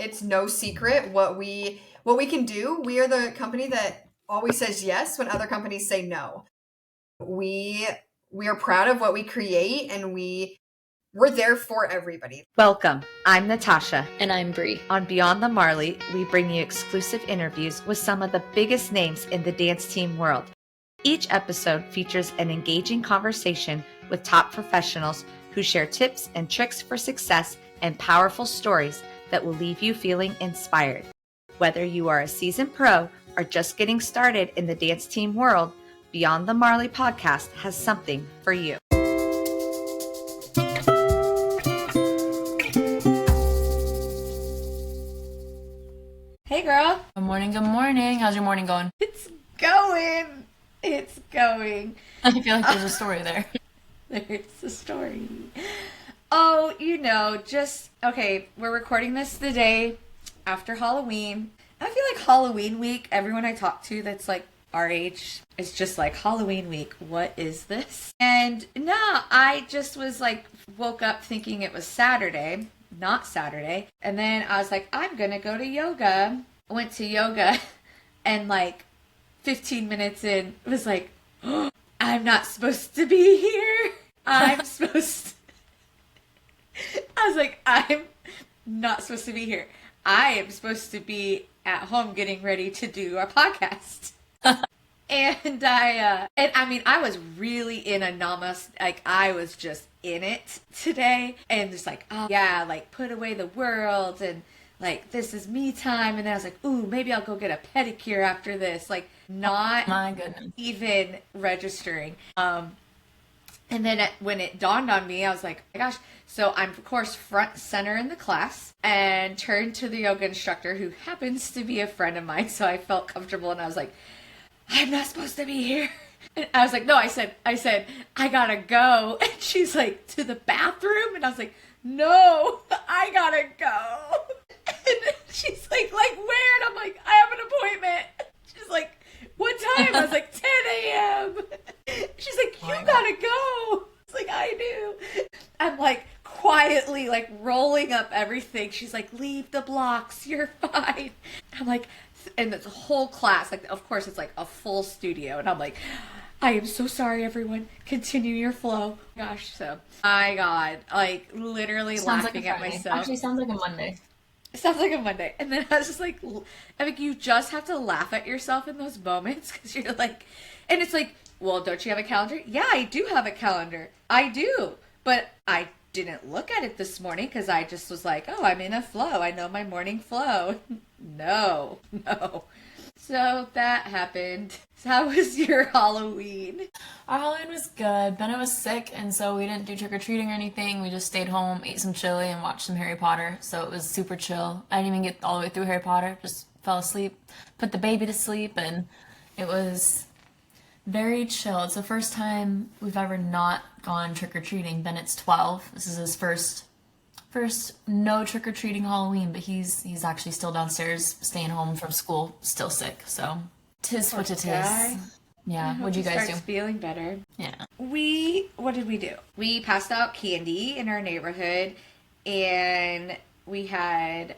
it's no secret what we can do. We are the company that always says yes when other companies say no. We are proud of what we create, and we're there for everybody. Welcome. I'm Natasha. And I'm Bree. On Beyond the Marley, we bring you exclusive interviews with some of the biggest names in the dance team world. Each episode features an engaging conversation with top professionals who share tips and tricks for success and powerful stories that will leave you feeling inspired. Whether you are a seasoned pro or just getting started in the dance team world, Beyond the Marley podcast has something for you. Hey girl. Good morning, good morning. How's your morning going? It's going. I feel like there's a story there. There's a story. Oh, okay, we're recording this the day after Halloween. I feel like Halloween week, everyone I talk to that's like our age is just like, Halloween week, what is this? And no, I just was like, woke up thinking it was Saturday, not Saturday. And then I was like, I'm gonna go to yoga. I went to yoga and like 15 minutes in, was like, oh, I'm not supposed to be here. I was like, I'm not supposed to be here. I am supposed to be at home getting ready to do our podcast. And I was really in a namas, like I was just in it today and just like, oh yeah, like put away the world and like, this is me time. And then I was like, ooh, maybe I'll go get a pedicure after this. Like not my goodness, even registering. And then when it dawned on me, I was like, oh my gosh. So I'm, of course, front center in the class and turned to the yoga instructor who happens to be a friend of mine. So I felt comfortable and I was like, I'm not supposed to be here. And I was like, no, I said, I gotta go. And she's like, to the bathroom? And I was like, no, I gotta go. And she's like, where? And I'm like, I have an appointment. She's like, what time? I was like, 10 a.m. She's like, you gotta go. It's like, I do. I'm like quietly like rolling up everything. She's like, leave the blocks, you're fine. I'm like, and the whole class, like, of course it's like a full studio. And I'm like, I am so sorry, everyone. Continue your flow. Gosh, so my God, like literally sounds laughing like at myself. Actually, sounds like a Monday. It sounds like a Monday. And then I was just like, I mean, you just have to laugh at yourself in those moments because you're like, and it's like, well, don't you have a calendar? Yeah, I do have a calendar. I do. But I didn't look at it this morning because I just was like, oh, I'm in a flow. I know my morning flow. No. So that happened. So how was your Halloween? Our Halloween was good. Bennett was sick, and so we didn't do trick-or-treating or anything. We just stayed home, ate some chili, and watched some Harry Potter. So it was super chill. I didn't even get all the way through Harry Potter. Just fell asleep, put the baby to sleep, and it was very chill. It's the first time we've ever not gone trick-or-treating. Bennett's 12. This is his first no trick-or-treating Halloween, but he's actually still downstairs staying home from school, still sick. So tis what it is. Yeah. What'd you guys do? Feeling better. Yeah. What did we do? We passed out candy in our neighborhood, and we had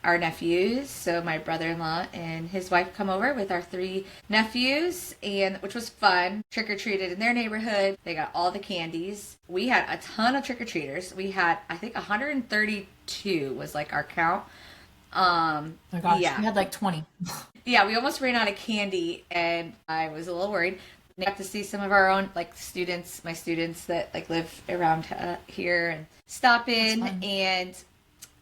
our nephews, so my brother-in-law and his wife come over with our 3 nephews, and which was fun. Trick-or-treated in their neighborhood. They got all the candies. We had a ton of trick-or-treaters. We had, I think, 132 was like our count. Oh my gosh, yeah. We had like 20. Yeah, we almost ran out of candy, and I was a little worried. We got to see some of our own like students, my students that like live around here, and stop in, and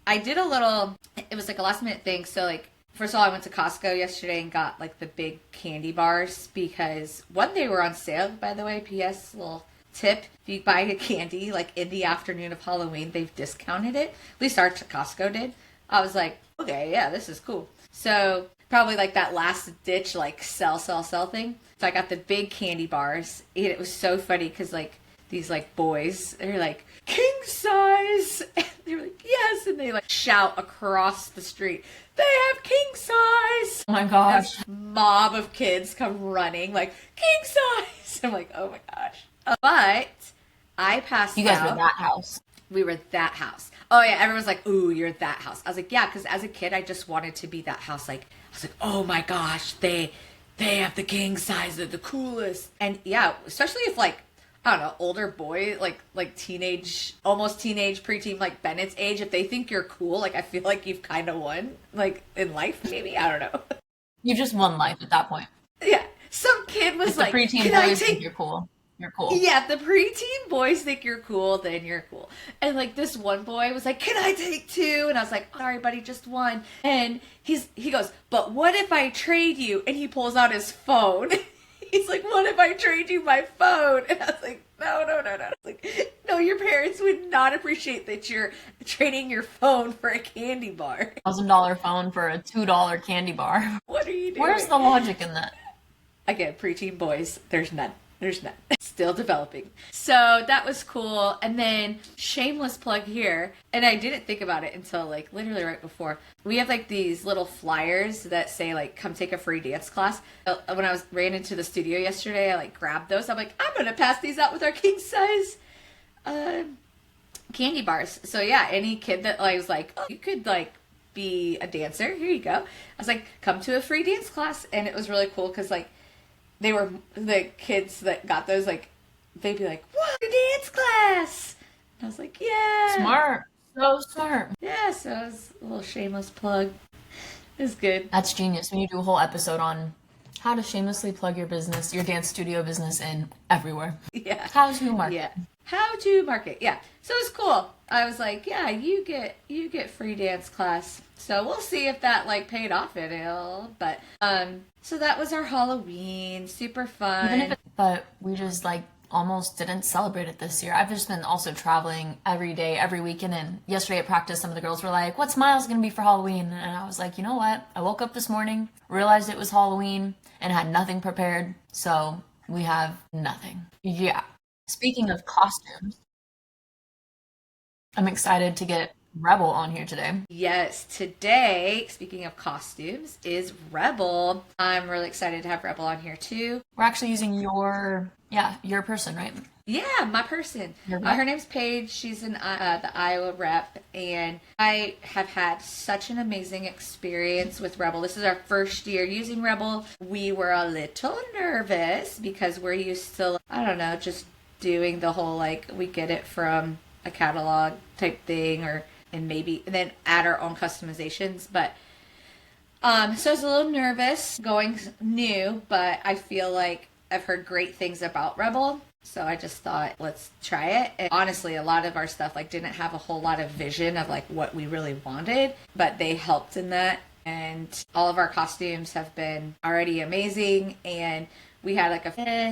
I did it was like a last minute thing. So like, first of all, I went to Costco yesterday and got like the big candy bars because they were on sale, by the way. PS, little tip, if you buy a candy like in the afternoon of Halloween, they've discounted it. At least our Costco did. I was like, okay, yeah, this is cool. So probably like that last ditch, like sell thing. So I got the big candy bars, and it was so funny because like these like boys, they're like, king size. And they're like, yes. And they like shout across the street, they have king size. Oh my gosh. Mob of kids come running like, king size. I'm like, oh my gosh. But I passed out. You guys were that house. We were that house. Oh yeah, everyone's like, "Ooh, you're that house." I was like, "Yeah," because as a kid, I just wanted to be that house. Like, I was like, "Oh my gosh, they have the king size, they're the coolest." And yeah, especially if like I don't know, older boy, like teenage, almost teenage, preteen, like Bennett's age, if they think you're cool, like I feel like you've kind of won, like in life, maybe I don't know. You just won life at that point. Yeah, some kid was If the like, preteen "Can I boys think take?" you're cool, you're cool. Yeah, if the preteen boys think you're cool, then you're cool. And like this one boy was like, "Can I take two?" And I was like, "Sorry, buddy, just one." And he goes, "But what if I trade you?" And he pulls out his phone. He's like, "What if I trade you my phone?" And I was like, "No, no, no, no." I was like, "No, your parents would not appreciate that you're trading your phone for a candy bar." $1,000 phone for a $2 candy bar. What are you doing? Where's the logic in that? Again, preteen boys, there's none. There's none. Still developing. So that was cool. And then shameless plug here. And I didn't think about it until like literally right before. We have like these little flyers that say like, "Come take a free dance class." When I ran into the studio yesterday, I like grabbed those. I'm like, I'm going to pass these out with our king size candy bars. So yeah, any kid that like was like, "Oh, you could like be a dancer. Here you go." I was like, "Come to a free dance class." And it was really cool because like, they were the kids that got those, like, they'd be like, "What, a dance class?" And I was like, "Yeah." Smart. So smart. Yeah, so it was a little shameless plug. It was good. That's genius. When you do a whole episode on how to shamelessly plug your business, your dance studio business in everywhere. Yeah. How to market. Yeah. How to market. Yeah. So it was cool. I was like, yeah, you get free dance class. So we'll see if that like paid off at all. But so that was our Halloween. Super fun. But we just like almost didn't celebrate it this year. I've just been also traveling every day, every weekend. And yesterday at practice, some of the girls were like, "What's Miles going to be for Halloween?" And I was like, you know what? I woke up this morning, realized it was Halloween, and had nothing prepared. So we have nothing. Yeah. Speaking of costumes, I'm excited to get Rebel on here today. Yes, today, speaking of costumes, is Rebel. I'm really excited to have Rebel on here too. We're actually using your person, right? Yeah, my person. Her name's Paige. She's the Iowa rep, and I have had such an amazing experience with Rebel. This is our first year using Rebel. We were a little nervous because we're used to, I don't know, just doing the whole like we get it from a catalog type thing, and then add our own customizations. But so I was a little nervous going new, but I feel like I've heard great things about Rebel. So I just thought, let's try it. And honestly, a lot of our stuff like didn't have a whole lot of vision of like what we really wanted, but they helped in that. And all of our costumes have been already amazing. And we had like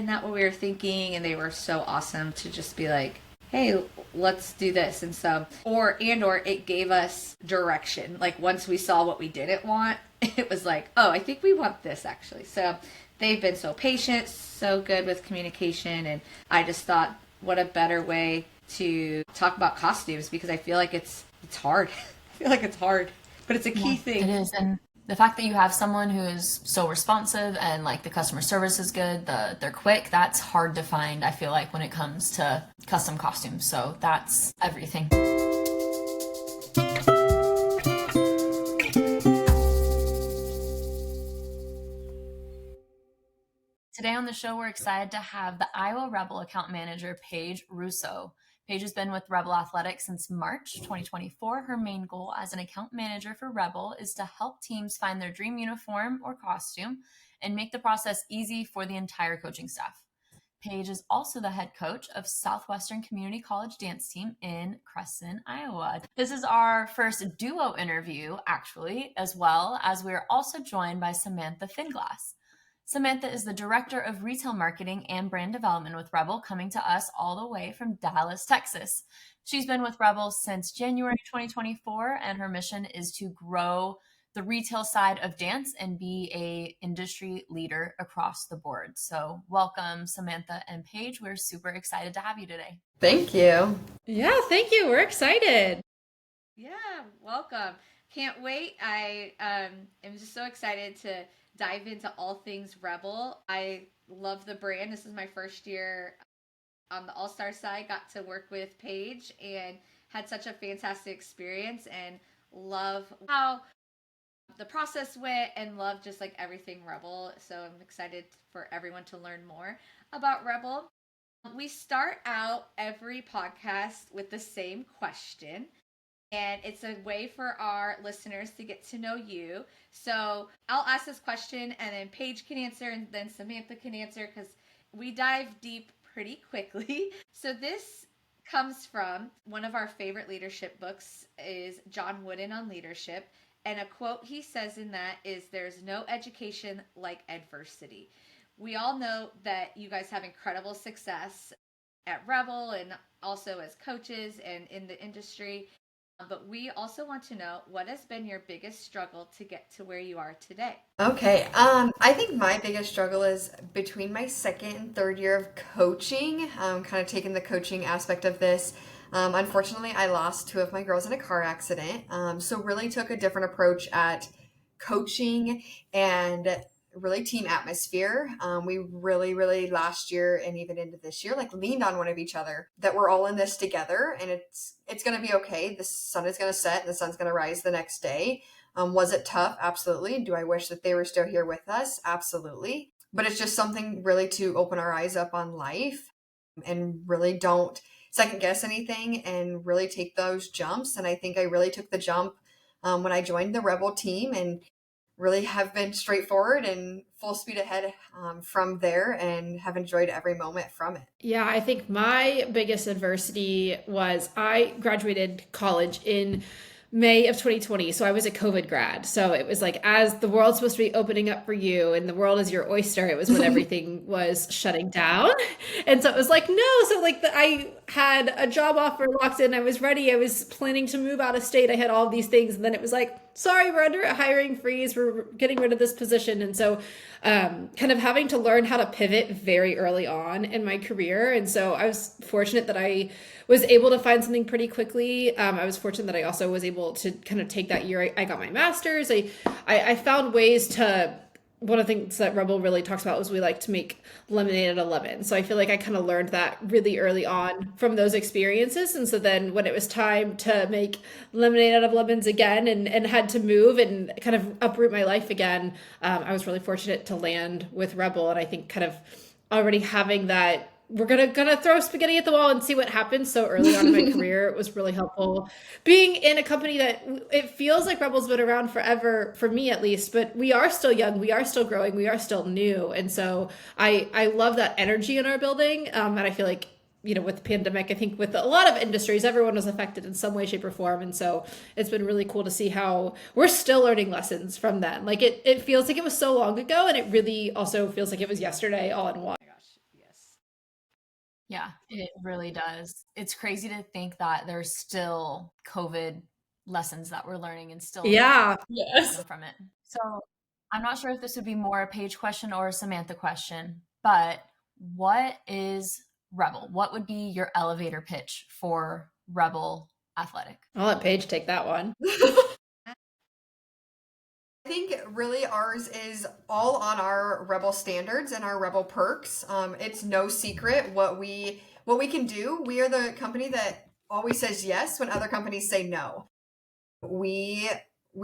not what we were thinking. And they were so awesome to just be like, "Hey, let's do this." And so, or it gave us direction. Like once we saw what we didn't want, it was like, "Oh, I think we want this actually." So they've been so patient, so good with communication. And I just thought, what a better way to talk about costumes, because I feel like it's hard. I feel like it's hard, but it's a key thing. It is. And the fact that you have someone who is so responsive and like the customer service is good, they're quick, that's hard to find, I feel like, when it comes to custom costumes. So that's everything. Today on the show, we're excited to have the Iowa Rebel account manager, Paige Russo. Paige has been with Rebel Athletics since March 2024. Her main goal as an account manager for Rebel is to help teams find their dream uniform or costume and make the process easy for the entire coaching staff. Paige is also the head coach of Southwestern Community College dance team in Crescent, Iowa. This is our first duo interview, actually, as well as we are also joined by Samantha Finglass. Samantha is the Director of Retail Marketing and Brand Development with Rebel, coming to us all the way from Dallas, Texas. She's been with Rebel since January 2024, and her mission is to grow the retail side of dance and be a industry leader across the board. So welcome, Samantha and Paige. We're super excited to have you today. Thank you. Yeah, thank you. We're excited. Yeah, welcome. Can't wait. I am just so excited to dive into all things Rebel. I love the brand. This is my first year on the All-Star side. Got to work with Paige and had such a fantastic experience and love how the process went and love just like everything Rebel. So I'm excited for everyone to learn more about Rebel. We start out every podcast with the same question, and it's a way for our listeners to get to know you. So I'll ask this question, and then Paige can answer, and then Samantha can answer because we dive deep pretty quickly. So this comes from one of our favorite leadership books is John Wooden on leadership, and a quote he says in that is, "There's no education like adversity." We all know that you guys have incredible success at Rebel and also as coaches and in the industry. But we also want to know, what has been your biggest struggle to get to where you are today? Okay. I think my biggest struggle is between my second and third year of coaching, kind of taking the coaching aspect of this. Unfortunately, I lost two of my girls in a car accident. So really took a different approach at coaching and really team atmosphere. We really last year and even into this year, like leaned on one of each other, that we're all in this together and it's going to be okay. The sun is going to set and the sun's going to rise the next day. Was it tough? Absolutely. Do I wish that they were still here with us? Absolutely. But it's just something really to open our eyes up on life and really don't second guess anything and really take those jumps. And I think I really took the jump when I joined the Rebel team and really have been straightforward and full speed ahead from there and have enjoyed every moment from it. Yeah, I think my biggest adversity was I graduated college in May of 2020. So I was a COVID grad. So it was like, as the world's supposed to be opening up for you and the world is your oyster, it was when everything was shutting down. And so it was like, no. So like I had a job offer locked in. I was ready. I was planning to move out of state. I had all of these things. And then it was like, sorry, we're under a hiring freeze. We're getting rid of this position. And so kind of having to learn how to pivot very early on in my career. And so I was fortunate that I was able to find something pretty quickly. I was fortunate that I also was able to kind of take that year. I got my master's. I found ways to, one of the things that Rebel really talks about was we like to make lemonade out of lemon. So I feel like I kind of learned that really early on from those experiences. And so then when it was time to make lemonade out of lemons again and had to move and kind of uproot my life again, I was really fortunate to land with Rebel. And I think kind of already having that, we're gonna throw spaghetti at the wall and see what happens so early on in my career, it was really helpful. Being in a company that it feels like Rebel's been around forever, for me at least, but we are still young, we are still growing, we are still new. And so I love that energy in our building. And I feel like, with the pandemic, I think with a lot of industries, everyone was affected in some way, shape, or form. And so it's been really cool to see how we're still learning lessons from then. Like it feels like it was so long ago, and it really also feels like it was yesterday all in one. Yeah, it really does. It's crazy to think that there's still COVID lessons that we're learning and still Yeah. Yes. From it. So I'm not sure if this would be more a Paige question or a Samantha question, but what is Rebel? What would be your elevator pitch for Rebel Athletic? I'll let Paige take that one. I think really ours is all on our Rebel standards and our Rebel perks. It's no secret what we can do. We are the company that always says yes when other companies say no. We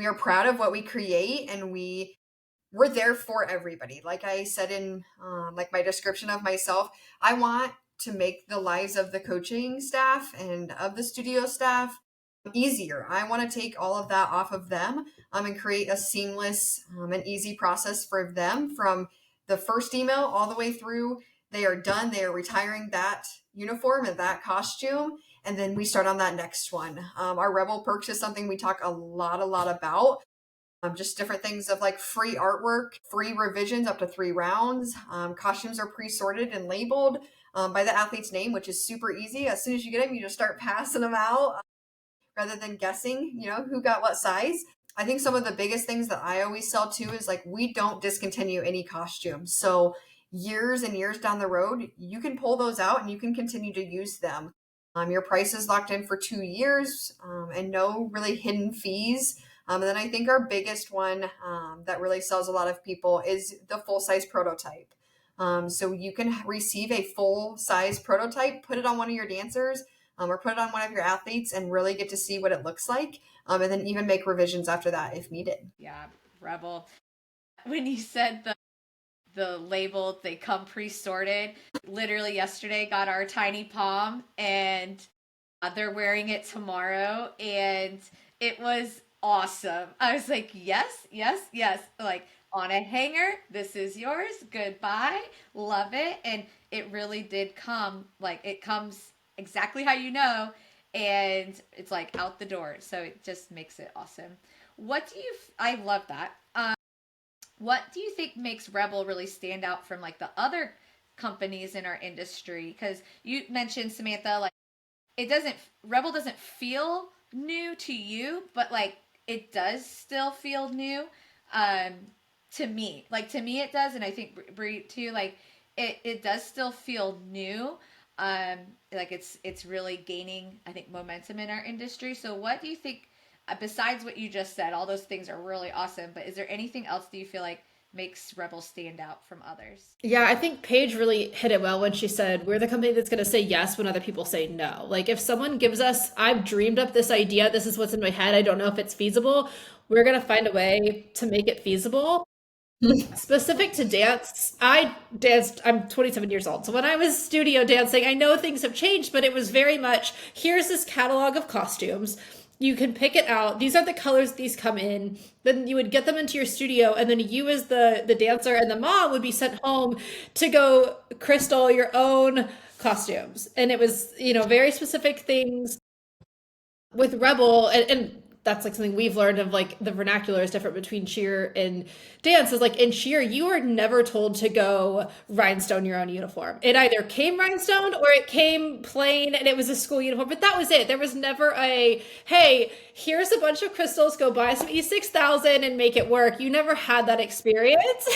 are proud of what we create, and we're there for everybody. Like I said in like my description of myself, I want to make the lives of the coaching staff and of the studio staff easier. I want to take all of that off of them and create a seamless and easy process for them from the first email all the way through. They are done. They are retiring that uniform and that costume. And then we start on that next one. Our Rebel Perks is something we talk a lot about. Just different things of like free artwork, free revisions up to 3 rounds. Costumes are pre-sorted and labeled by the athlete's name, which is super easy. As soon as you get them, you just start passing them out rather than guessing, who got what size. I think some of the biggest things that I always sell too is like, we don't discontinue any costumes. So years and years down the road, you can pull those out and you can continue to use them. Your price is locked in for 2 years and no really hidden fees. And then I think our biggest one that really sells a lot of people is the full-size prototype. So you can receive a full-size prototype, put it on one of your dancers, or put it on one of your athletes and really get to see what it looks like. And then even make revisions after that if needed. Yeah, Rebel. When you said the label, they come pre-sorted. Literally yesterday got our tiny palm, and they're wearing it tomorrow, and it was awesome. I was like, yes, yes, yes. Like on a hanger, this is yours. Goodbye. Love it. And it really did come, like it comes exactly how you know, and it's like out the door. So it just makes it awesome. I love that. What do you think makes Rebel really stand out from like the other companies in our industry? Because you mentioned, Samantha, like Rebel doesn't feel new to you, but like it does still feel new um to me. Like to me it does, and I think Brie too. Like it does still feel new. Um like it's really gaining, I think, momentum in our industry. So what do you think, besides what you just said, all those things are really awesome, but is there anything else do you feel like makes Rebel stand out from others? Yeah, I think Paige really hit it well when she said, we're the company that's going to say yes when other people say no. Like, if someone gives us, I've dreamed up this idea, this is what's in my head, I don't know if it's feasible, we're going to find a way to make it feasible. Specific to dance, I danced, I'm 27 years old. So when I was studio dancing, I know things have changed, but it was very much, here's this catalog of costumes. You can pick it out. These are the colors these come in. Then you would get them into your studio, and then you as the dancer and the mom would be sent home to go crystal your own costumes. And it was, very specific things with Rebel, and that's like something we've learned of, like the vernacular is different between cheer and dance. Is like in cheer, you are never told to go rhinestone your own uniform. It either came rhinestone or it came plain and it was a school uniform, but that was it. There was never a, hey, here's a bunch of crystals, go buy some E6000 and make it work. You never had that experience.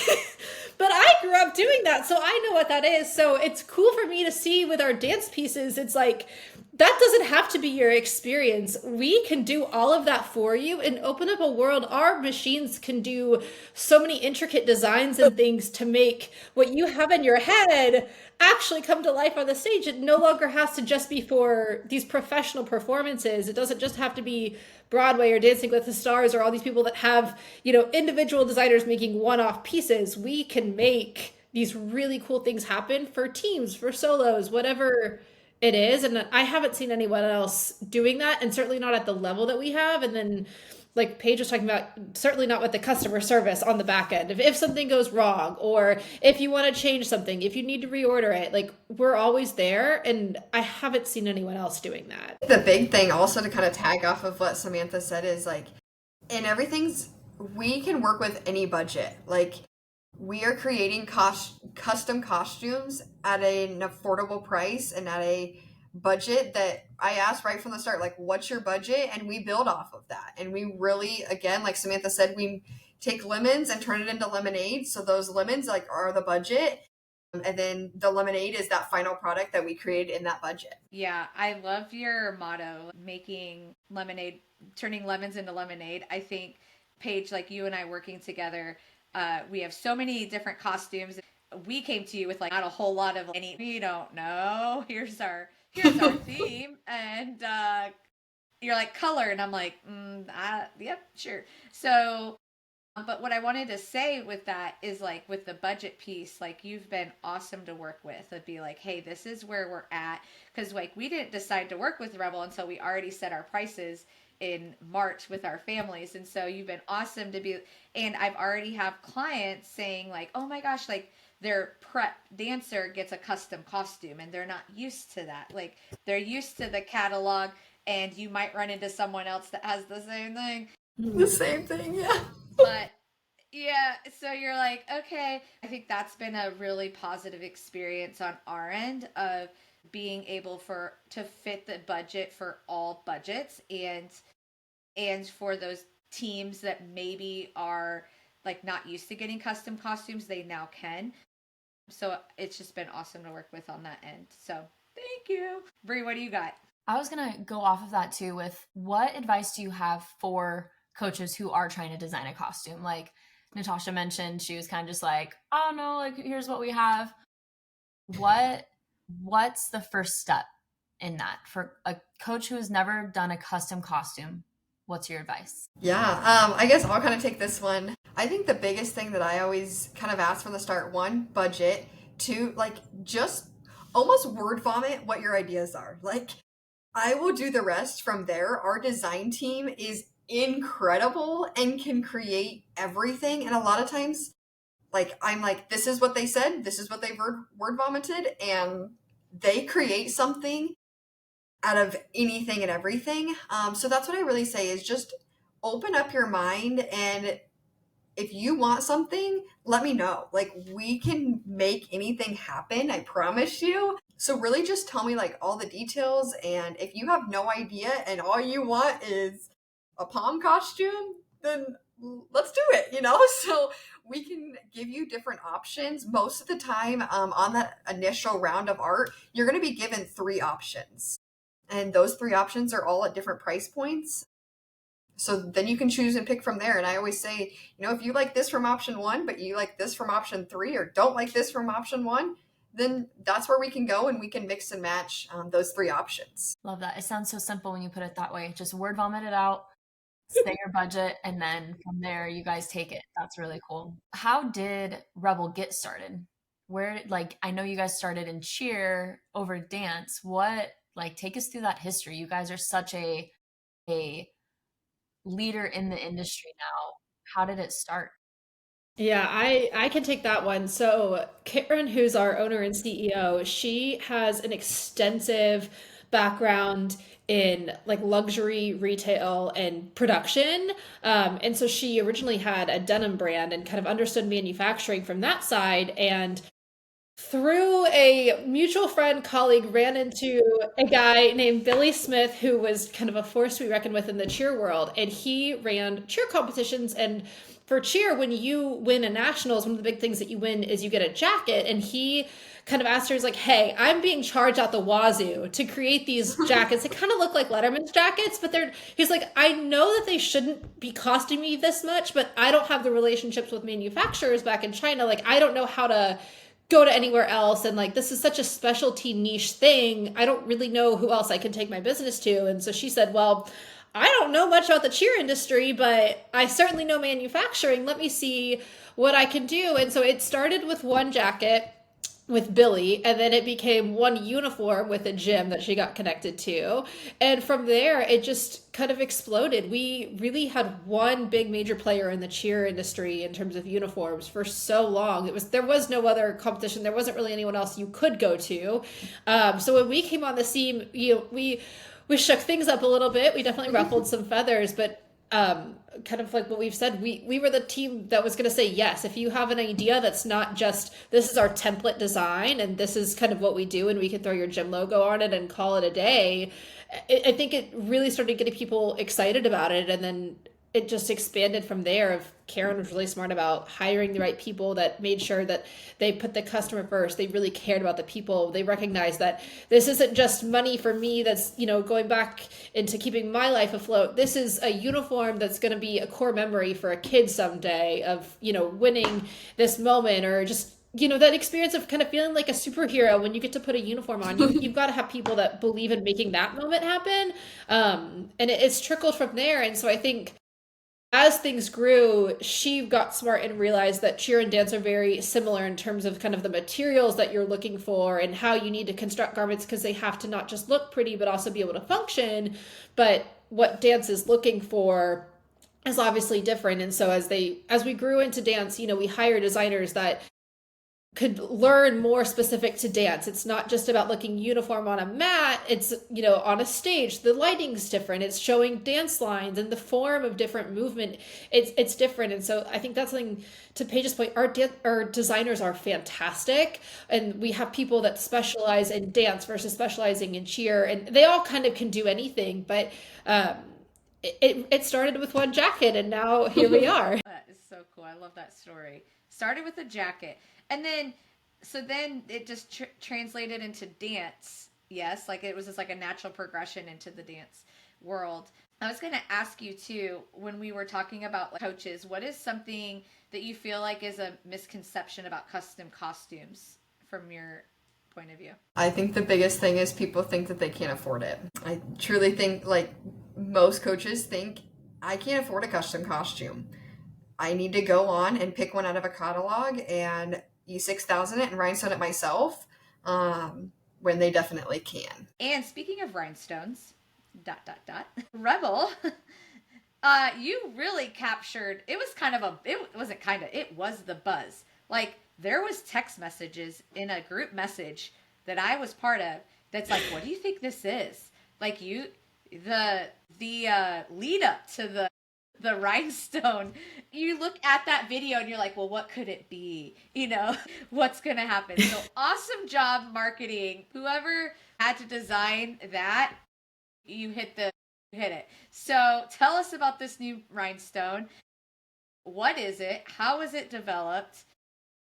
But I grew up doing that, so I know what that is. So it's cool for me to see with our dance pieces. It's like, that doesn't have to be your experience. We can do all of that for you and open up a world. Our machines can do so many intricate designs and things to make what you have in your head actually come to life on the stage. It no longer has to just be for these professional performances. It doesn't just have to be Broadway or Dancing with the Stars or all these people that have, individual designers making one-off pieces. We can make these really cool things happen for teams, for solos, whatever it is. And I haven't seen anyone else doing that, and certainly not at the level that we have. And then, like Paige was talking about, certainly not with the customer service on the back end. If something goes wrong, or if you want to change something, if you need to reorder it, like we're always there. And I haven't seen anyone else doing that. The big thing also to kind of tag off of what Samantha said is like, we can work with any budget. Like, we are creating custom costumes at an affordable price and at a budget that I asked right from the start, like, what's your budget? And we build off of that. And we really, again, like Samantha said, we take lemons and turn it into lemonade. So those lemons like are the budget. And then the lemonade is that final product that we created in that budget. Yeah, I love your motto, making lemonade, turning lemons into lemonade. I think, Paige, like you and I working together, we have so many different costumes. We came to you with like not a whole lot of any. We don't know. Here's our theme, and you're like color, and I'm like, yep, sure. So, but what I wanted to say with that is like with the budget piece, like you've been awesome to work with. It'd be like, hey, this is where we're at, because like we didn't decide to work with Rebel until we already set our prices in March with our families. And so you've been awesome to be, and I've already have clients saying like, oh my gosh, like their prep dancer gets a custom costume and they're not used to that. Like they're used to the catalog, and you might run into someone else that has the same thing. The same thing, yeah. But yeah, so you're like, okay, I think that's been a really positive experience on our end of being able to fit the budget for all budgets, and for those teams that maybe are like not used to getting custom costumes, they now can. So it's just been awesome to work with on that end. So thank you. Brie, what do you got? I was going to go off of that too with, what advice do you have for coaches who are trying to design a costume? Like Natasha mentioned, she was kind of just like, oh no, like here's what we have. What's the first step in that? For a coach who has never done a custom costume, what's your advice? Yeah, I guess I'll kind of take this one. I think the biggest thing that I always kind of ask from the start, one, budget, two, like just almost word vomit what your ideas are. Like I will do the rest from there. Our design team is incredible and can create everything. And a lot of times, like I'm like, this is what they said, this is what they word vomited, and they create something out of anything and everything. So that's what I really say is just open up your mind, and if you want something, let me know. Like we can make anything happen, I promise you. So really just tell me like all the details, and if you have no idea and all you want is a pom costume, then let's do it, you know? So we can give you different options. Most of the time, on that initial round of art, you're going to be given 3 options. And those 3 options are all at different price points. So then you can choose and pick from there. And I always say, you know, if you like this from option 1, but you like this from option 3, or don't like this from option 1, then that's where we can go and we can mix and match those 3 options. Love that. It sounds so simple when you put it that way. Just word vomit it out, say your budget, and then from there you guys take it. That's really cool. How did Rebel get started? Where, like, I know you guys started in cheer over dance. What, like, take us through that history. You guys are such a leader in the industry now. How did it start? Yeah, I can take that one. So Karen, who's our owner and CEO, she has an extensive background in like luxury retail and production. And so she originally had a denim brand and kind of understood manufacturing from that side. And through a mutual friend colleague ran into a guy named Billy Smith who was kind of a force to be reckoned with in the cheer world, and he ran cheer competitions. And for cheer, when you win a nationals, one of the big things that you win is you get a jacket. And he kind of asked her, he's like, hey, I'm being charged out the wazoo to create these jackets. They kind of look like Letterman's jackets, but he's like, I know that they shouldn't be costing me this much, but I don't have the relationships with manufacturers back in China. Like, I don't know how to go to anywhere else, and like this is such a specialty niche thing, I don't really know who else I can take my business to. And so she said, well, I don't know much about the cheer industry, but I certainly know manufacturing, let me see what I can do. And so it started with one jacket with Billy, and then it became one uniform with a gym that she got connected to. And from there, it just kind of exploded. We really had one big major player in the cheer industry in terms of uniforms for so long. There was no other competition. There wasn't really anyone else you could go to. So when we came on the scene, we shook things up a little bit. We definitely ruffled some feathers, but kind of like what we've said, we were the team that was going to say yes. If you have an idea that's not just this is our template design and this is kind of what we do, and we can throw your gym logo on it and call it a day, I think it really started getting people excited about it. And then it just expanded from there. Of Karen was really smart about hiring the right people that made sure that they put the customer first. They really cared about the people. They recognized that this isn't just money for me that's, going back into keeping my life afloat. This is a uniform that's going to be a core memory for a kid someday of, winning this moment, or just that experience of kind of feeling like a superhero when you get to put a uniform on. You've got to have people that believe in making that moment happen. And it's trickled from there. And so I think as things grew, she got smart and realized that cheer and dance are very similar in terms of kind of the materials that you're looking for and how you need to construct garments, because they have to not just look pretty but also be able to function. But what dance is looking for is obviously different. And so as we grew into dance, we hire designers that could learn more specific to dance. It's not just about looking uniform on a mat. It's, on a stage, the lighting's different. It's showing dance lines and the form of different movement. It's different. And so I think that's something, to Paige's point, our designers are fantastic. And we have people that specialize in dance versus specializing in cheer, and they all kind of can do anything. But it started with one jacket, and now here we are. That is so cool. I love that story. Started with a jacket. And then, so then it just translated into dance. Yes, like it was just like a natural progression into the dance world. I was going to ask you too, when we were talking about like coaches, what is something that you feel like is a misconception about custom costumes from your point of view? I think the biggest thing is people think that they can't afford it. I truly think, like, most coaches think, I can't afford a custom costume. I need to go on and pick one out of a catalog and E6000 it and rhinestone it myself, when they definitely can. And speaking of rhinestones, ... Rebel, you really captured, it was the buzz. Like, there was text messages in a group message that I was part of that's like, what do you think this is? Like, the lead up to the rhinestone, you look at that video and you're like, well, what could it be? You know, what's going to happen? So awesome job marketing. Whoever had to design that, you hit it. So tell us about this new rhinestone. What is it? How is it developed?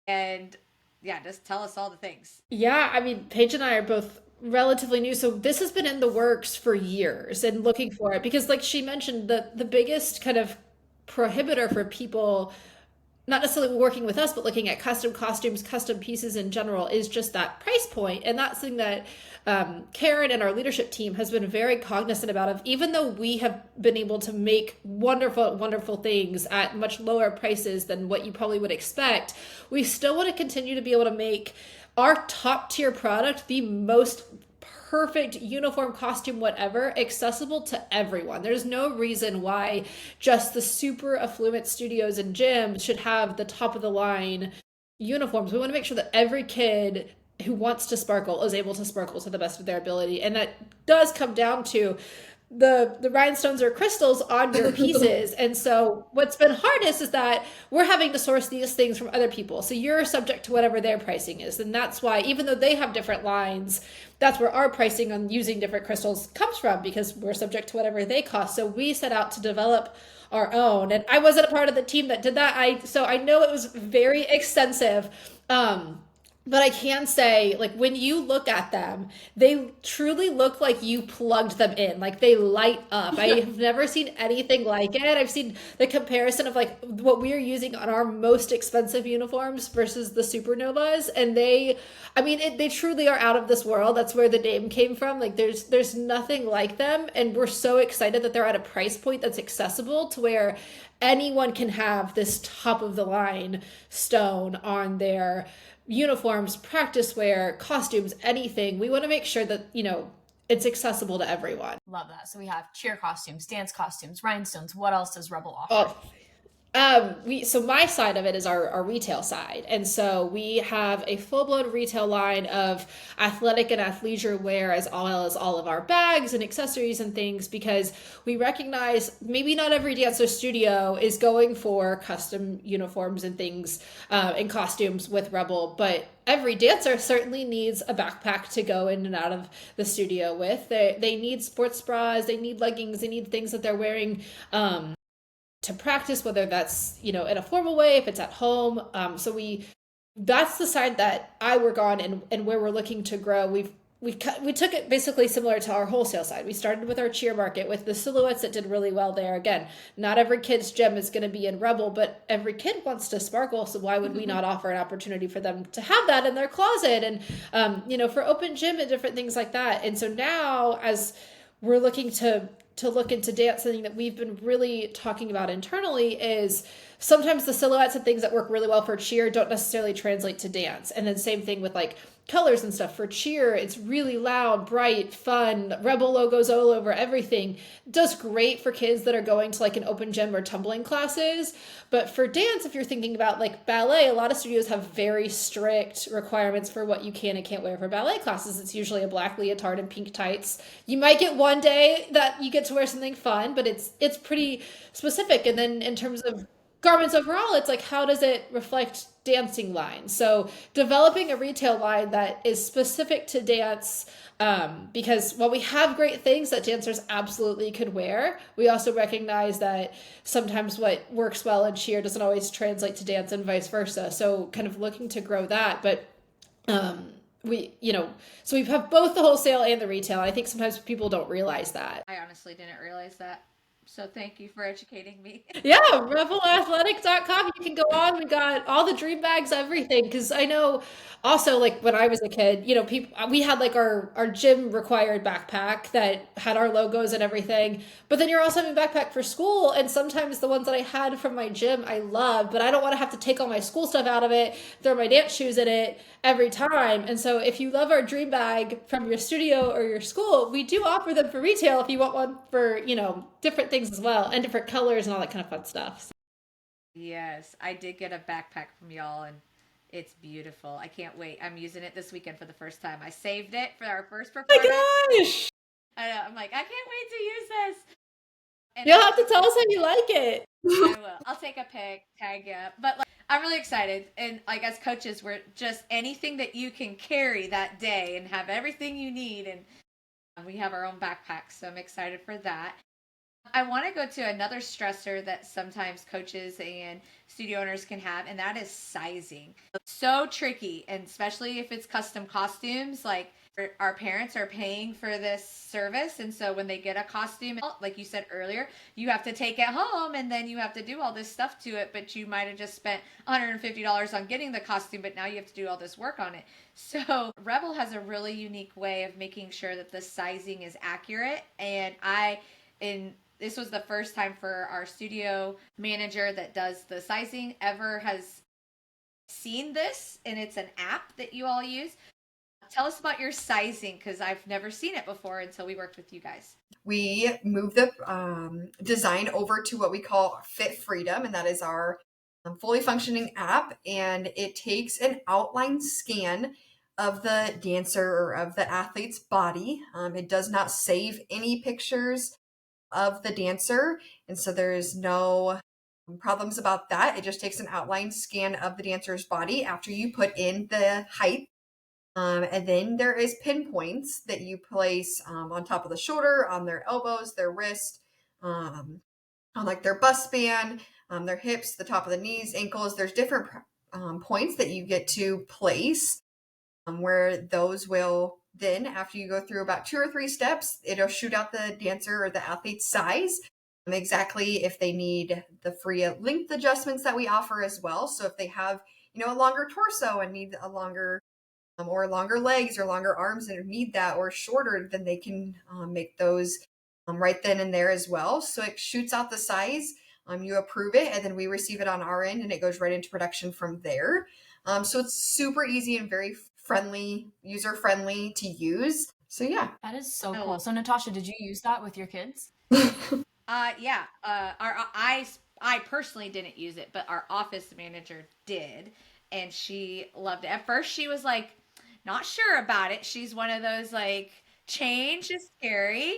And yeah, just tell us all the things. Yeah, I mean, Paige and I are both relatively new, so this has been in the works for years and looking for it because, like she mentioned, the biggest kind of prohibitor for people not necessarily working with us, but looking at custom costumes, custom pieces in general, is just that price point. And that's something that Karen and our leadership team has been very cognizant about. Of even though we have been able to make wonderful, wonderful things at much lower prices than what you probably would expect, we still want to continue to be able to make our top tier product the most perfect uniform, costume, whatever, accessible to everyone. There's no reason why just the super affluent studios and gyms should have the top of the line uniforms. We want to make sure that every kid who wants to sparkle is able to sparkle to the best of their ability. And that does come down to the rhinestones or crystals on your pieces. And so what's been hardest is that we're having to source these things from other people. So you're subject to whatever their pricing is. And that's why, even though they have different lines, that's where our pricing on using different crystals comes from, because we're subject to whatever they cost. So we set out to develop our own. And I wasn't a part of the team that did that. So I know it was very extensive. But I can say, like, when you look at them, they truly look like you plugged them in. Like, they light up. I have never seen anything like it. I've seen the comparison of, like, what we are using on our most expensive uniforms versus the Supernovas. And they truly are out of this world. That's where the name came from. Like, there's nothing like them. And we're so excited that they're at a price point that's accessible to where anyone can have this top of the line stone on their uniforms, practice wear, costumes, anything. We want to make sure that, it's accessible to everyone. Love that. So we have cheer costumes, dance costumes, rhinestones. What else does Rebel offer? So my side of it is our retail side. And so we have a full-blown retail line of athletic and athleisure wear, as well as all of our bags and accessories and things, because we recognize maybe not every dancer studio is going for custom uniforms and things and costumes with Rebel, but every dancer certainly needs a backpack to go in and out of the studio with. They need sports bras, they need leggings, they need things that they're wearing to practice, whether that's, in a formal way, if it's at home. That's the side that I work on and where we're looking to grow. We took it basically similar to our wholesale side. We started with our cheer market with the silhouettes that did really well there. Again, not every kid's gym is going to be in Rebel, but every kid wants to sparkle. So why would we not offer an opportunity for them to have that in their closet and, for open gym and different things like that. And so now, as we're looking to look into dance, something that we've been really talking about internally is sometimes the silhouettes and things that work really well for cheer don't necessarily translate to dance. And then same thing with like colors and stuff. For cheer, it's really loud, bright, fun, Rebel logos all over everything. Does great for kids that are going to like an open gym or tumbling classes. But for dance, if you're thinking about like ballet, a lot of studios have very strict requirements for what you can and can't wear for ballet classes. It's usually a black leotard and pink tights. You might get one day that you get to wear something fun, but it's pretty specific. And then in terms of garments overall, it's like, how does it reflect dancing lines? So developing a retail line that is specific to dance, because while we have great things that dancers absolutely could wear, we also recognize that sometimes what works well in cheer doesn't always translate to dance and vice versa. So kind of looking to grow that. But so we have both the wholesale and the retail. I think sometimes people don't realize that. I honestly didn't realize that. So thank you for educating me. Yeah, rebelathletic.com. You can go on. We got all the dream bags, everything. Because I know also, like, when I was a kid, people, we had like our gym required backpack that had our logos and everything. But then you're also having a backpack for school. And sometimes the ones that I had from my gym, I love, but I don't want to have to take all my school stuff out of it, throw my dance shoes in it every time. And so if you love our dream bag from your studio or your school, we do offer them for retail if you want one for, different things as well, and different colors and all that kind of fun stuff. Yes, I did get a backpack from y'all, and it's beautiful. I can't wait. I'm using it this weekend for the first time. I saved it for our first Oh performance. my gosh! I know. I'm like, I can't wait to use this. And You'll have to tell us how you like it. I will. I'll take a pic, tag you. But like, I'm really excited. And like as coaches, we're just anything that you can carry that day and have everything you need. And we have our own backpacks. So I'm excited for that. I want to go to another stressor that sometimes coaches and studio owners can have, and that is sizing. So tricky, and especially if it's custom costumes, like our parents are paying for this service, and so when they get a costume, like you said earlier, you have to take it home and then you have to do all this stuff to it, but you might have just spent $150 on getting the costume, but now you have to do all this work on it. So Rebel has a really unique way of making sure that the sizing is accurate, and this was the first time for our studio manager that does the sizing ever has seen this, and it's an app that you all use. Tell us about your sizing, because I've never seen it before until we worked with you guys. We moved the design over to what we call Fit Freedom, and that is our fully functioning app, and it takes an outline scan of the dancer or of the athlete's body. It does not save any pictures of the dancer, and so there's no problems about that. It just takes an outline scan of the dancer's body after you put in the height, and then there is pinpoints that you place on top of the shoulder, on their elbows, their wrist, on like their bust band, their hips, the top of the knees, ankles. There's different points that you get to place, where those will then, after you go through about 2 or 3 steps, it'll shoot out the dancer or the athlete's size, exactly if they need the free length adjustments that we offer as well. So if they have, a longer torso and need a longer or longer legs or longer arms and need that, or shorter, then they can make those right then and there as well. So it shoots out the size, you approve it, and then we receive it on our end, and it goes right into production from there. So it's super easy and very friendly, user friendly to use. So yeah. That is so cool. So Natasha, did you use that with your kids? Yeah. I personally didn't use it, but our office manager did, and she loved it. At first, she was like, not sure about it. She's one of those like, change is scary,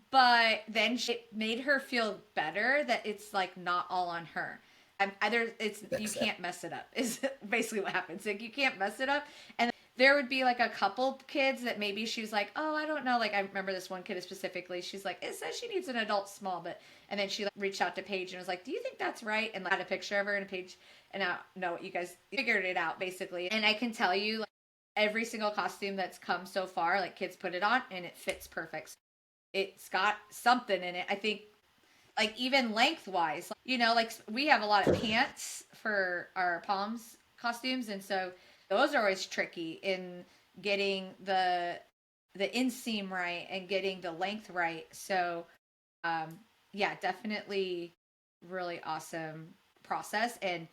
but then it made her feel better that it's like not all on her. You can't mess it up is basically what happens. Like you can't mess it up, and there would be like a couple kids that maybe she was like, oh, I don't know. Like I remember this one kid specifically. She's like, it says she needs an adult small, but and then she like, reached out to Paige and was like, do you think that's right? And had a picture of her and Paige, and I know you guys figured it out basically. And I can tell you, like, every single costume that's come so far, like kids put it on and it fits perfect. It's got something in it. I think. Like even lengthwise, like we have a lot of pants for our Palms costumes, and so those are always tricky in getting the inseam right and getting the length right. So yeah, definitely really awesome process, and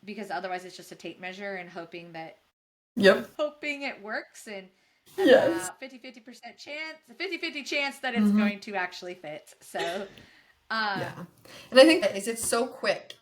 because otherwise it's just a tape measure and hoping it works, and Yes. 50% chance, 50-50 chance that it's going to actually fit. So yeah. And I think that it's so quick.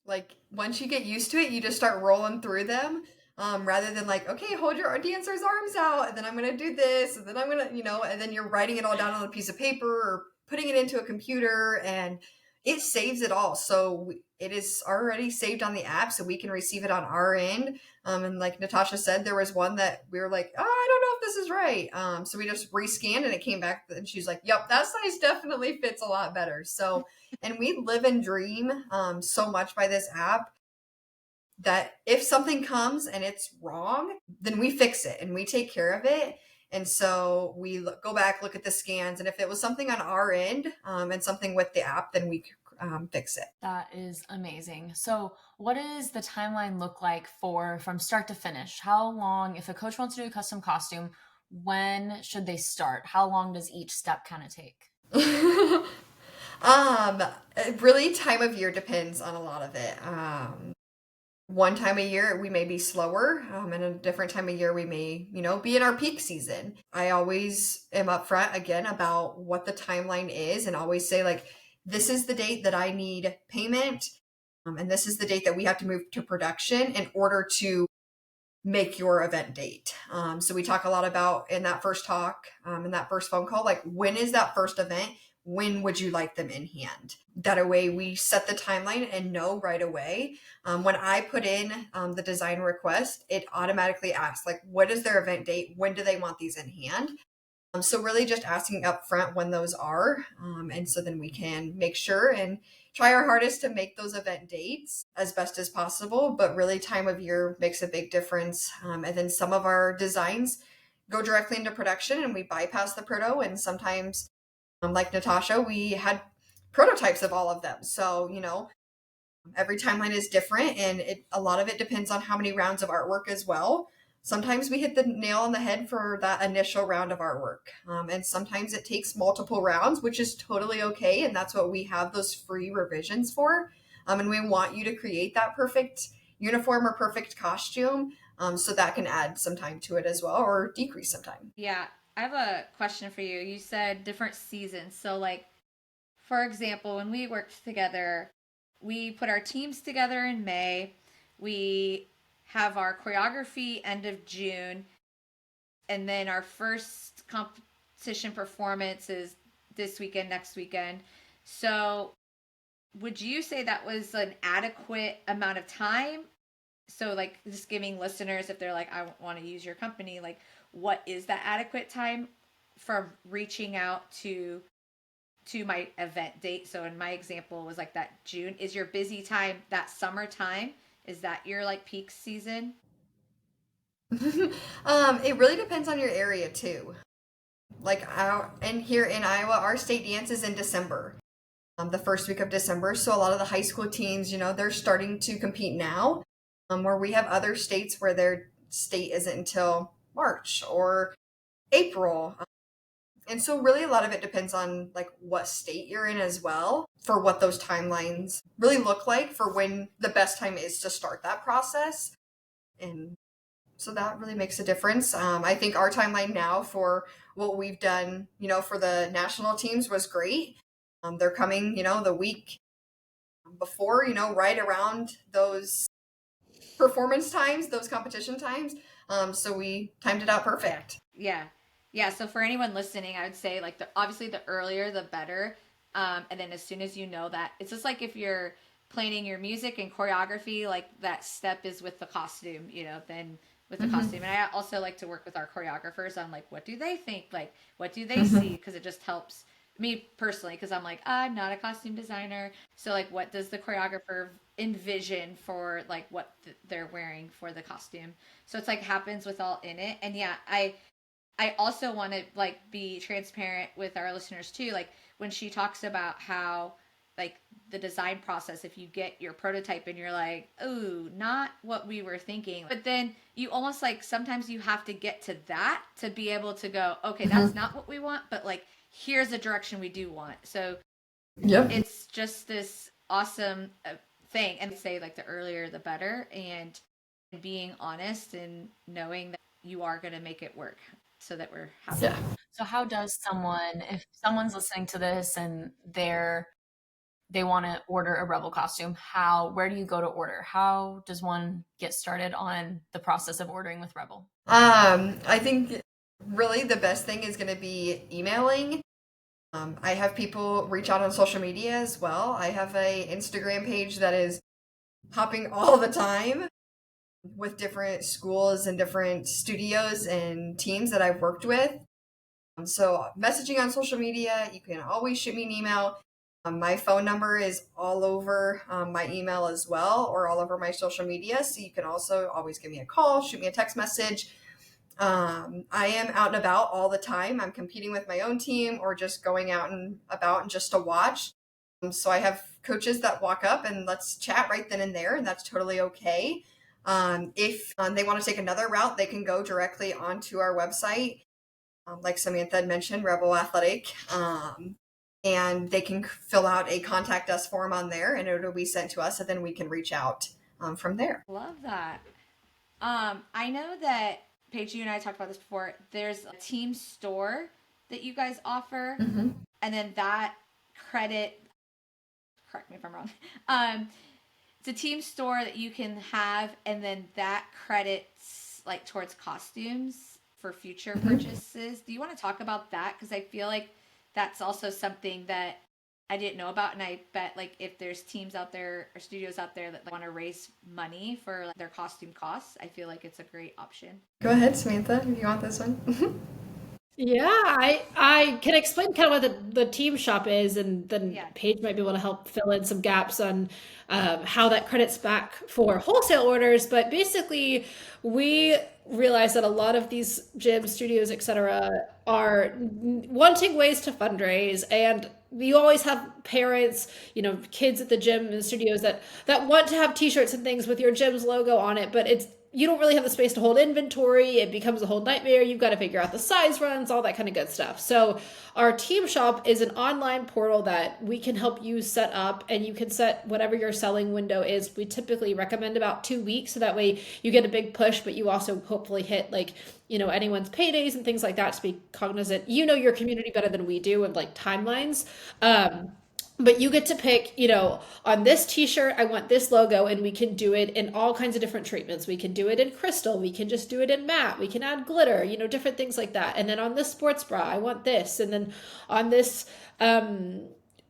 Like once you get used to it, you just start rolling through them. Rather than like, okay, hold your dancer's arms out, and then I'm gonna do this, and then I'm gonna, and then you're writing it all down on a piece of paper or putting it into a computer, and it saves it all. So it is already saved on the app, so we can receive it on our end. And like Natasha said, there was one that we were like, oh, I don't know if this is right. So we just rescanned and it came back, and she's like, yep, that size definitely fits a lot better. So, and we live and dream so much by this app, that if something comes and it's wrong, then we fix it and we take care of it. And so we go back, look at the scans, and if it was something on our end and something with the app, then we fix it. That is amazing. So what does the timeline look like from start to finish? How long, if a coach wants to do a custom costume, when should they start? How long does each step kind of take? Really, time of year depends on a lot of it. One time a year we may be slower, and a different time of year we may, be in our peak season. I always am upfront again about what the timeline is, and always say, like, this is the date that I need payment, and this is the date that we have to move to production in order to make your event date. So we talk a lot about in that first talk, in that first phone call, like, when is that first event? When would you like them in hand? That way we set the timeline and know right away. When I put in the design request, it automatically asks, like, what is their event date? When do they want these in hand? So really just asking up front when those are. And so then we can make sure and try our hardest to make those event dates as best as possible. But really, time of year makes a big difference. And then some of our designs go directly into production and we bypass the proto. And sometimes, like Natasha, we had prototypes of all of them. So, every timeline is different, and a lot of it depends on how many rounds of artwork as well. Sometimes we hit the nail on the head for that initial round of artwork. And sometimes it takes multiple rounds, which is totally okay. And that's what we have those free revisions for. And we want you to create that perfect uniform or perfect costume. So that can add some time to it as well, or decrease some time. Yeah, I have a question for you. You said different seasons. So, like, for example, when we worked together, we put our teams together in May. We have our choreography end of June. And then our first competition performance is this weekend, next weekend. So, would you say that was an adequate amount of time? So, like, just giving listeners, if they're like, I want to use your company, like, what is that adequate time from reaching out to my event date? So in my example was like that June. Is your busy time that summertime? Is that your like peak season? It really depends on your area too. Like here in Iowa, our state dance is in December, the first week of December. So a lot of the high school teams, they're starting to compete now, where we have other states where their state isn't until March or April. And so really a lot of it depends on like what state you're in as well, for what those timelines really look like for when the best time is to start that process. And so that really makes a difference. I think our timeline now for what we've done, for the national teams was great. They're coming, the week before, right around those performance times, those competition times. So we timed it out perfect. Yeah. Yeah. So for anyone listening, I would say like obviously the earlier the better. And then as soon as you know that, it's just like if you're planning your music and choreography, like that step is with the costume, then with the costume. And I also like to work with our choreographers on like, what do they think? Like, what do they see? Because it just helps me personally, because I'm like, I'm not a costume designer. So like, what does the choreographer envision for like what they're wearing for the costume? So it's like happens with all in it. And yeah, I also want to like be transparent with our listeners too. Like when she talks about how like the design process, if you get your prototype and you're like, oh, not what we were thinking. But then you almost like sometimes you have to get to that to be able to go, okay, that's not what we want, but like here's the direction we do want. So it's just this awesome thing. And say like the earlier the better, and being honest and knowing that you are going to make it work so that we're happy. Yeah. So how does if someone's listening to this and they want to order a Rebel costume, where do you go to order? How does one get started on the process of ordering with Rebel? I think really the best thing is going to be emailing. I have people reach out on social media as well. I have a Instagram page that is popping all the time with different schools and different studios and teams that I've worked with. So messaging on social media, you can always shoot me an email. My phone number is all over my email as well, or all over my social media. So you can also always give me a call, shoot me a text message. I am out and about all the time. I'm competing with my own team or just going out and about and just to watch. So I have coaches that walk up and let's chat right then and there, and that's totally okay. If they want to take another route, they can go directly onto our website, like Samantha had mentioned, Rebel Athletic, and they can fill out a contact us form on there, and it'll be sent to us, and then we can reach out from there. Love that. I know that Paige, you and I talked about this before. There's a team store that you guys offer, Mm-hmm. and then that credit. Correct me if I'm wrong. It's a team store that you can have, and then that credits like towards costumes for future purchases. Do you want to talk about that? Because I feel like that's also something that I didn't know about, and I bet like if there's teams out there or studios out there that want to raise money for like, their costume costs, I feel like it's a great option. Go ahead, Samantha, if you want this one. Yeah, I can explain kind of what the team shop is, and then Yeah. Paige might be able to help fill in some gaps on how that credits back for wholesale orders. But basically, we realize that a lot of these gyms, studios, etc., are wanting ways to fundraise, and you always have parents, kids at the gym and studios that want to have T-shirts and things with your gym's logo on it, but you don't really have the space to hold inventory. It becomes a whole nightmare. You've got to figure out the size runs, all that kind of good stuff. So our team shop is an online portal that we can help you set up, and you can set whatever your selling window is. We typically recommend about 2 weeks, so that way you get a big push, but you also hopefully hit anyone's paydays and things like that, to be cognizant. You know your community better than we do of like timelines. But you get to pick, on this t-shirt, I want this logo, and we can do it in all kinds of different treatments. We can do it in crystal. We can just do it in matte. We can add glitter, different things like that. And then on this sports bra, I want this. And then on this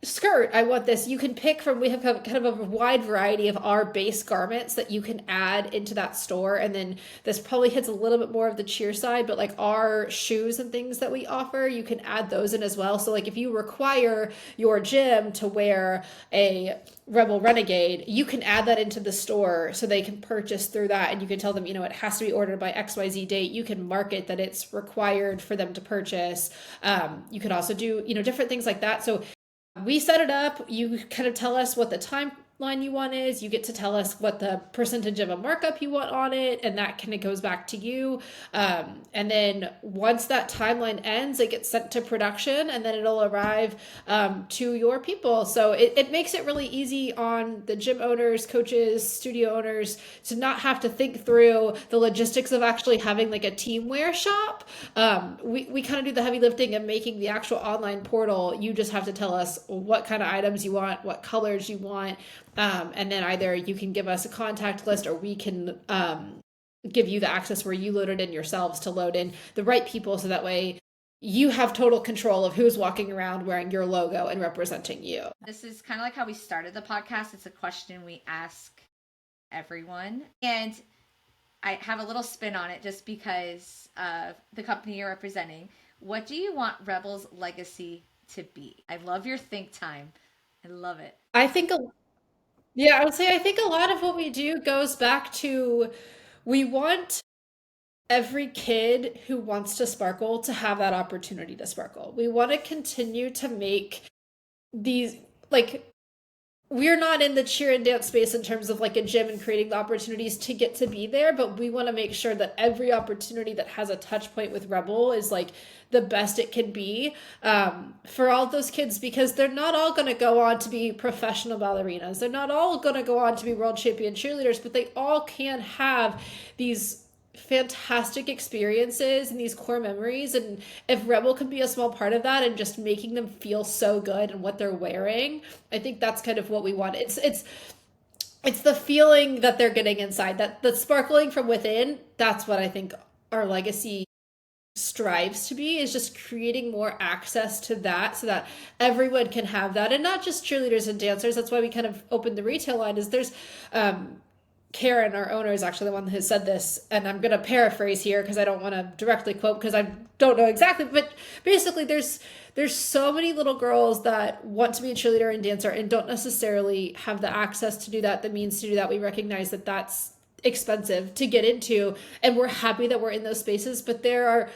skirt, I want this. You can pick from, we have kind of a wide variety of our base garments that you can add into that store. And then this probably hits a little bit more of the cheer side, but like our shoes and things that we offer, you can add those in as well. So like if you require your gym to wear a Rebel Renegade, you can add that into the store so they can purchase through that, and you can tell them, it has to be ordered by XYZ date. You can mark it that it's required for them to purchase. You could also do, different things like that. So we set it up. You kind of tell us what the timeline you want is. You get to tell us what the percentage of a markup you want on it, and that kind of goes back to you. And then once that timeline ends, it gets sent to production, and then it'll arrive to your people. So it makes it really easy on the gym owners, coaches, studio owners to not have to think through the logistics of actually having like a team wear shop. We kind of do the heavy lifting of making the actual online portal. You just have to tell us what kind of items you want, what colors you want. And then either you can give us a contact list, or we can give you the access where you load it in yourselves to load in the right people, so that way you have total control of who's walking around wearing your logo and representing you. This is kind of like how we started the podcast. It's a question we ask everyone, and I have a little spin on it just because of the company you're representing. What do you want Rebel's legacy to be? I love your think time. I love it. I think I would say I think a lot of what we do goes back to, we want every kid who wants to sparkle to have that opportunity to sparkle. We want to continue to make these, like, we're not in the cheer and dance space in terms of like a gym and creating the opportunities to get to be there, but we want to make sure that every opportunity that has a touch point with Rebel is like the best it can be for all those kids, because they're not all going to go on to be professional ballerinas. They're not all going to go on to be world champion cheerleaders, but they all can have these fantastic experiences and these core memories. And if Rebel can be a small part of that and just making them feel so good in what they're wearing, I think that's kind of what we want. It's the feeling that they're getting inside, that the sparkling from within. That's what I think our legacy strives to be, is just creating more access to that so that everyone can have that, and not just cheerleaders and dancers. That's why we kind of opened the retail line. Is there's Karen, our owner, is actually the one who said this, and I'm going to paraphrase here because I don't want to directly quote because I don't know exactly, but basically there's so many little girls that want to be a cheerleader and dancer and don't necessarily have the access to do that, the means to do that. We recognize that that's expensive to get into, and we're happy that we're in those spaces, but there are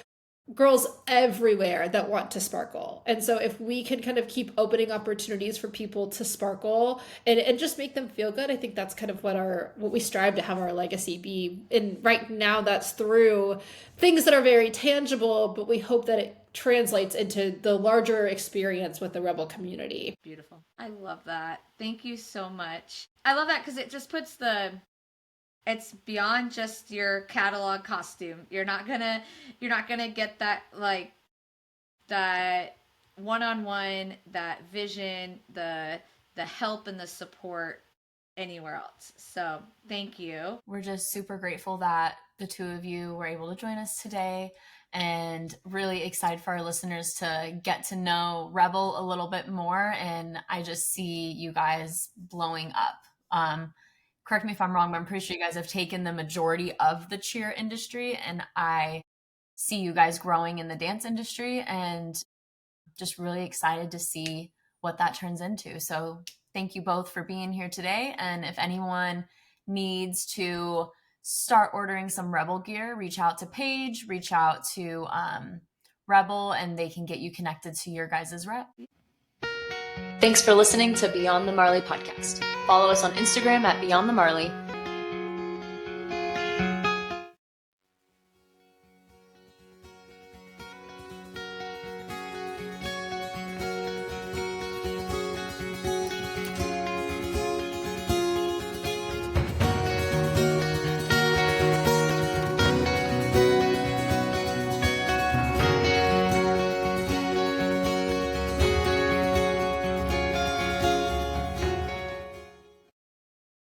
girls everywhere that want to sparkle. And so if we can kind of keep opening opportunities for people to sparkle and just make them feel good, I think that's kind of what we strive to have our legacy be. And right now that's through things that are very tangible, but we hope that it translates into the larger experience with the Rebel community. Beautiful. I love that. Thank you so much. I love that because it just puts it's beyond just your catalog costume. You're not gonna get that, like, that one-on-one, that vision, the help and the support anywhere else. So thank you. We're just super grateful that the two of you were able to join us today, and really excited for our listeners to get to know Rebel a little bit more. And I just see you guys blowing up. Correct me if I'm wrong, but I'm pretty sure you guys have taken the majority of the cheer industry, and I see you guys growing in the dance industry, and just really excited to see what that turns into. So thank you both for being here today. And if anyone needs to start ordering some Rebel gear, reach out to Paige, reach out to Rebel, and they can get you connected to your guys' rep. Thanks for listening to Beyond the Marley podcast. Follow us on Instagram at Beyond the Marley,